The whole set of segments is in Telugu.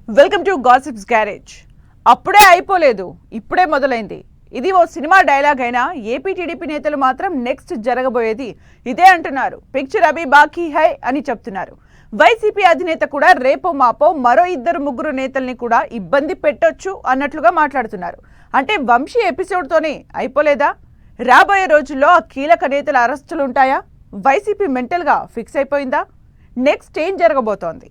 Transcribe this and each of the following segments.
Welcome to gossips garage. అప్పుడే అయిపోలేదు, ఇప్పుడే మొదలైంది. ఇది ఓ సినిమా డైలాగ్ అయినా ఏపీ టీడీపీ నేతలు మాత్రం నెక్స్ట్ జరగబోయేది ఇదే అంటున్నారు. పిక్చర్ అభి బాకీ హై అని చెప్తున్నారు. వైసీపీ అధినేత కూడా రేపో మాపో మరో 2-3 నేతల్ని కూడా ఇబ్బంది పెట్టొచ్చు అన్నట్లుగా మాట్లాడుతున్నారు. అంటే వంశీ ఎపిసోడ్తోనే అయిపోలేదా? రాబోయే రోజుల్లో ఆ కీలక నేతల అరెస్టులు ఉంటాయా? వైసీపీ మెంటల్గా ఫిక్స్ అయిపోయిందా? నెక్స్ట్ ఏం జరగబోతోంది?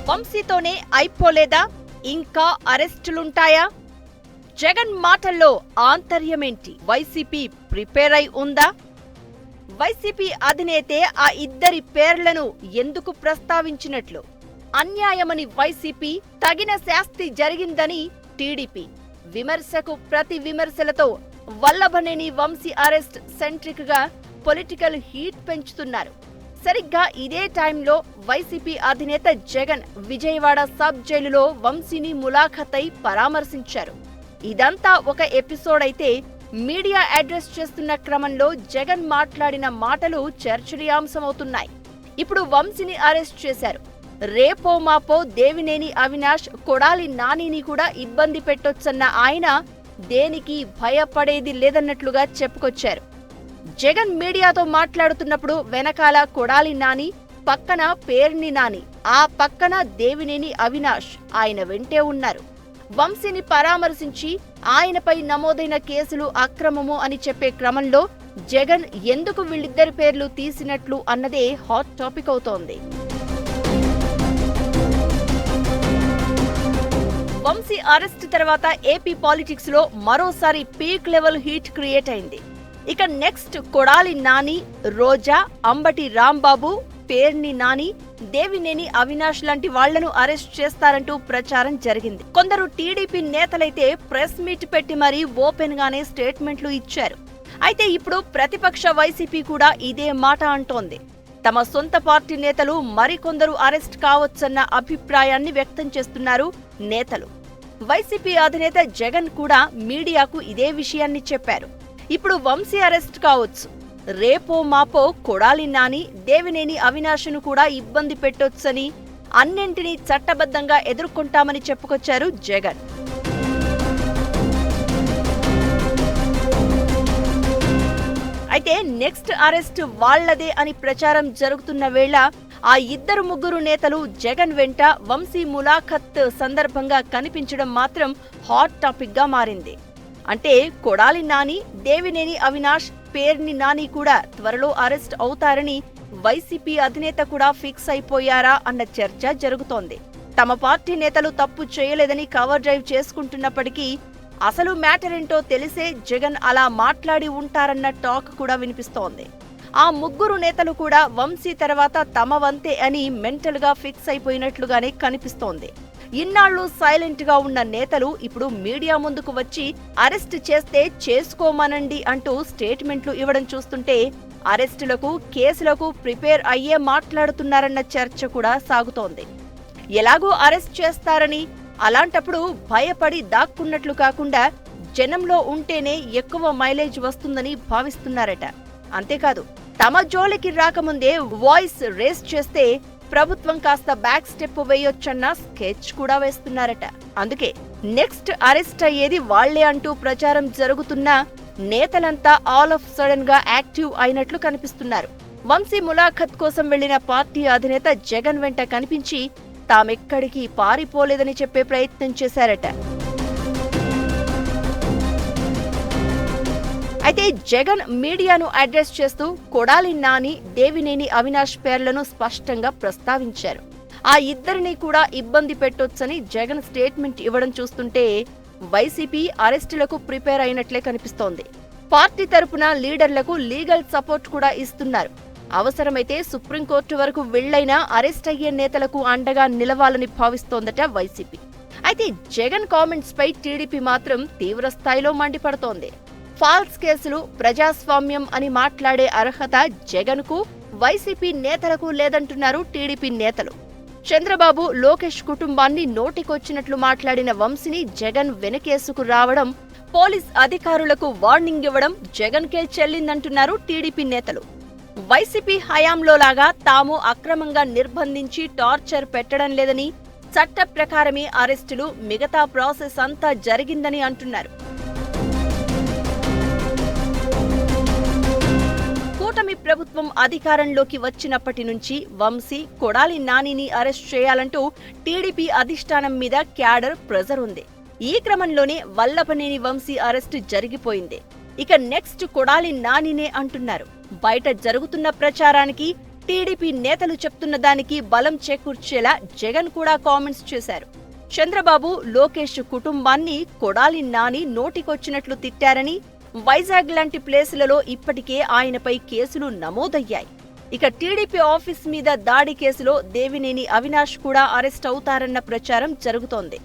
వంశీతోనే అయిపోలేదా? ఇంకా అరెస్టులుంటాయా? జగన్ మాటల్లో ఆంతర్యమేంటి? వైసీపీ ప్రిపేర్ అయి ఉందా? వైసీపీ అధినేతే ఆ 2 పేర్లను ఎందుకు ప్రస్తావించినట్లు? అన్యాయమని వైసీపీ, తగిన శాస్తి జరిగిందని టీడీపీ. విమర్శకు ప్రతి విమర్శలతో వల్లభనేని వంశీ అరెస్ట్ సెంట్రిక్ గా పొలిటికల్ హీట్ పెంచుతున్నారు. సరిగ్గా ఇదే టైంలో వైసీపీ అధినేత జగన్ విజయవాడ సబ్ జైలులో వంశీని ములాఖతై పరామర్శించారు. ఇదంతా ఒక ఎపిసోడ్ అయితే, మీడియా అడ్రస్ చేస్తున్న క్రమంలో జగన్ మాట్లాడిన మాటలు చర్చనీయాంశమవుతున్నాయి. ఇప్పుడు వంశీని అరెస్ట్ చేశారు. రేపో మాపో దేవినేని అవినాష్, కొడాలి నానిని కూడా ఇబ్బంది పెట్టొచ్చన్న ఆయన దేనికి భయపడేది లేదన్నట్లుగా చెప్పుకొచ్చారు. జగన్ మీడియాతో మాట్లాడుతున్నప్పుడు వెనకాల కొడాలి నాని, పక్కన పేర్ని నాని, ఆ పక్కన దేవినేని అవినాష్ ఆయన వెంటే ఉన్నారు. వంశీని పరామర్శించి ఆయనపై నమోదైన కేసులు అక్రమము అని చెప్పే క్రమంలో జగన్ ఎందుకు వీళ్ళిద్దరి పేర్లు తీసినట్లు అన్నదే హాట్ టాపిక్ అవుతోంది. వంశీ అరెస్ట్ తర్వాత ఏపీ పాలిటిక్స్ లో మరోసారి పీక్ లెవెల్ హీట్ క్రియేట్ అయింది. ఇక నెక్స్ట్ కొడాలి నాని, రోజా, అంబటి రాంబాబు, పేర్ని నాని, దేవినేని అవినాష్ లాంటి వాళ్లను అరెస్ట్ చేస్తారంటూ ప్రచారం జరిగింది. కొందరు టీడీపీ నేతలైతే ప్రెస్ మీట్ పెట్టి మరీ ఓపెన్ గానే స్టేట్మెంట్లు ఇచ్చారు. అయితే ఇప్పుడు ప్రతిపక్ష వైసీపీ కూడా ఇదే మాట అంటోంది. తమ సొంత పార్టీ నేతలు మరికొందరు అరెస్ట్ కావచ్చన్న అభిప్రాయాన్ని వ్యక్తం చేస్తున్నారు నేతలు. వైసీపీ అధినేత జగన్ కూడా మీడియాకు ఇదే విషయాన్ని చెప్పారు. ఇప్పుడు వంశీ అరెస్ట్ కావచ్చు, రేపో మాపో కొడాలి నాని, దేవినేని అవినాష్ను కూడా ఇబ్బంది పెట్టొచ్చని, అన్నింటినీ చట్టబద్ధంగా ఎదుర్కొంటామని చెప్పుకొచ్చారు జగన్. అయితే నెక్స్ట్ అరెస్ట్ వాళ్లదే అని ప్రచారం జరుగుతున్న వేళ ఆ 2-3 నేతలు జగన్ వెంట వంశీ ములాఖత్ సందర్భంగా కనిపించడం మాత్రం హాట్ టాపిక్ గా మారింది. అంటే కొడాలి నాని, దేవినేని అవినాష్, పేర్ని నాని కూడా త్వరలో అరెస్ట్ అవుతారని వైసీపీ అధినేత కూడా ఫిక్స్ అయిపోయారా అన్న చర్చ జరుగుతోంది. తమ పార్టీ నేతలు తప్పు చేయలేదని కవర్ డ్రైవ్ చేసుకుంటున్నప్పటికీ అసలు మ్యాటర్ ఏంటో తెలిసే జగన్ అలా మాట్లాడి ఉంటారన్న టాక్ కూడా వినిపిస్తోంది. ఆ 3 నేతలు కూడా వంశీ తర్వాత తమ వంతే అని మెంటల్ గా ఫిక్స్ అయిపోయినట్లుగానే కనిపిస్తోంది. ఇన్నాళ్లు సైలెంట్ గా ఉన్న నేతలు ఇప్పుడు మీడియా ముందుకు వచ్చి అరెస్ట్ చేస్తే చేసుకోమనండి అంటూ స్టేట్మెంట్లు ఇవ్వడం చూస్తుంటే అరెస్టులకు, కేసులకు ప్రిపేర్ అయ్యే మాట్లాడుతున్నారన్న చర్చ కూడా సాగుతోంది. ఎలాగో అరెస్ట్ చేస్తారని, అలాంటప్పుడు భయపడి దాక్కున్నట్లు కాకుండా జనంలో ఉంటేనే ఎక్కువ మైలేజ్ వస్తుందని భావిస్తున్నారట. అంతేకాదు, తమ జోలికి రాకముందే వాయిస్ రేస్ చేస్తే ప్రభుత్వం కాస్త బ్యాక్ స్టెప్ వేయొచ్చన్న స్కెచ్ కూడా వేస్తున్నారట. అందుకే నెక్స్ట్ అరెస్ట్ అయ్యేది వాళ్లే అంటూ ప్రచారం జరుగుతున్న నేతలంతా ఆల్ ఆఫ్ సడన్ గా యాక్టివ్ అయినట్లు కనిపిస్తున్నారు. వంశీ ములాఖత్ కోసం వెళ్లిన పార్టీ అధినేత జగన్ వెంట కనిపించి తామెక్కడికి పారిపోలేదని చెప్పే ప్రయత్నం చేశారట. అయితే జగన్ మీడియాను అడ్రస్ చేస్తూ కొడాలి నాని, దేవినేని అవినాష్ పేర్లను స్పష్టంగా ప్రస్తావించారు. ఆ 2 కూడా ఇబ్బంది పెట్టొచ్చని జగన్ స్టేట్మెంట్ ఇవ్వడం చూస్తుంటే వైసీపీ అరెస్టులకు ప్రిపేర్ అయినట్లే కనిపిస్తోంది. పార్టీ తరపున లీడర్లకు లీగల్ సపోర్ట్ కూడా ఇస్తున్నారు. అవసరమైతే సుప్రీంకోర్టు వరకు వెళ్లైనా అరెస్ట్ అయ్యే నేతలకు అండగా నిలవాలని భావిస్తోందట వైసీపీ. అయితే జగన్ కామెంట్స్ పై టీడీపీ మాత్రం తీవ్ర స్థాయిలో మండిపడుతోంది. ఫాల్స్ కేసులు, ప్రజాస్వామ్యం అని మాట్లాడే అర్హత జగన్ కు, వైసీపీ నేతలకు లేదంటున్నారు టీడీపీ నేతలు. చంద్రబాబు, లోకేష్ కుటుంబాన్ని నోటికొచ్చినట్లు మాట్లాడిన వంశీని జగన్ వెనకేసుకు రావడం, పోలీస్ అధికారులకు వార్నింగ్ ఇవ్వడం జగన్కే చెల్లిందంటున్నారు టీడీపీ నేతలు. వైసీపీ హయాంలో లాగా తాము అక్రమంగా నిర్బంధించి టార్చర్ పెట్టడం లేదని, చట్ట ప్రకారమే అరెస్టులు, మిగతా ప్రాసెస్ అంతా జరిగిందని అంటున్నారు. కూటమి ప్రభుత్వం అధికారంలోకి వచ్చినప్పటి నుంచి వంశీ, కొడాలి నానిని అరెస్ట్ చేయాలంటూ టీడీపీ అధిష్టానం మీద క్యాడర్ ప్రెజర్ ఉంది. ఈ క్రమంలోనే వల్లభనేని వంశీ అరెస్టు జరిగిపోయింది. ఇక నెక్స్ట్ కొడాలి నానినే అంటున్నారు. బయట జరుగుతున్న ప్రచారానికి, టీడీపీ నేతలు చెప్తున్న దానికి బలం చేకూర్చేలా జగన్ కూడా కామెంట్స్ చేశారు. చంద్రబాబు, లోకేష్ కుటుంబాన్ని కొడాలి నాని నోటికొచ్చినట్లు తిట్టారని, వైజాగ్ లాంటి ప్లేసులలో ఇప్పటికే ఆయనపై కేసులు నమోదయ్యాయి. ఇక టీడీపీ ఆఫీస్ మీద దాడి కేసులో దేవినేని అవినాష్ కూడా అరెస్ట్ అవుతారన్న ప్రచారం జరుగుతోంది.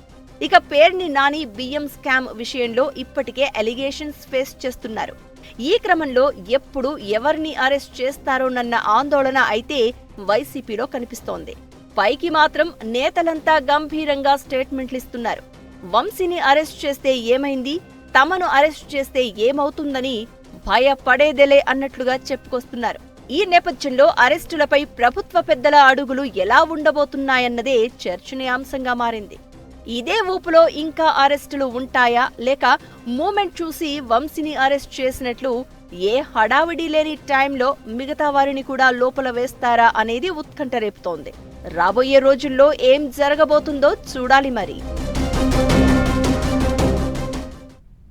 ఇక పేర్ని నాని బియ్యం స్కామ్ విషయంలో ఇప్పటికే అలిగేషన్స్ ఫేస్ చేస్తున్నారు. ఈ క్రమంలో ఎప్పుడు ఎవరిని అరెస్ట్ చేస్తారోనన్న ఆందోళన అయితే వైసీపీలో కనిపిస్తోంది. పైకి మాత్రం నేతలంతా గంభీరంగా స్టేట్మెంట్లిస్తున్నారు. వంశీని అరెస్ట్ చేస్తే ఏమైంది, తమను అరెస్ట్ చేస్తే ఏమవుతుందని భయపడేదేలే అన్నట్లుగా చెప్పుకొస్తున్నారు. ఈ నేపథ్యంలో అరెస్టులపై ప్రభుత్వ పెద్దల అడుగులు ఎలా ఉండబోతున్నాయన్నదే చర్చనీయాంశంగా మారింది. ఇదే ఊపులో ఇంకా అరెస్టులు ఉంటాయా, లేక మూమెంట్ చూసి వంశీని అరెస్ట్ చేసినట్లు ఏ హడావిడి లేని టైంలో మిగతా వారిని కూడా లోపల వేస్తారా అనేది ఉత్కంఠ రేపుతోంది. రాబోయే రోజుల్లో ఏం జరగబోతుందో చూడాలి మరి.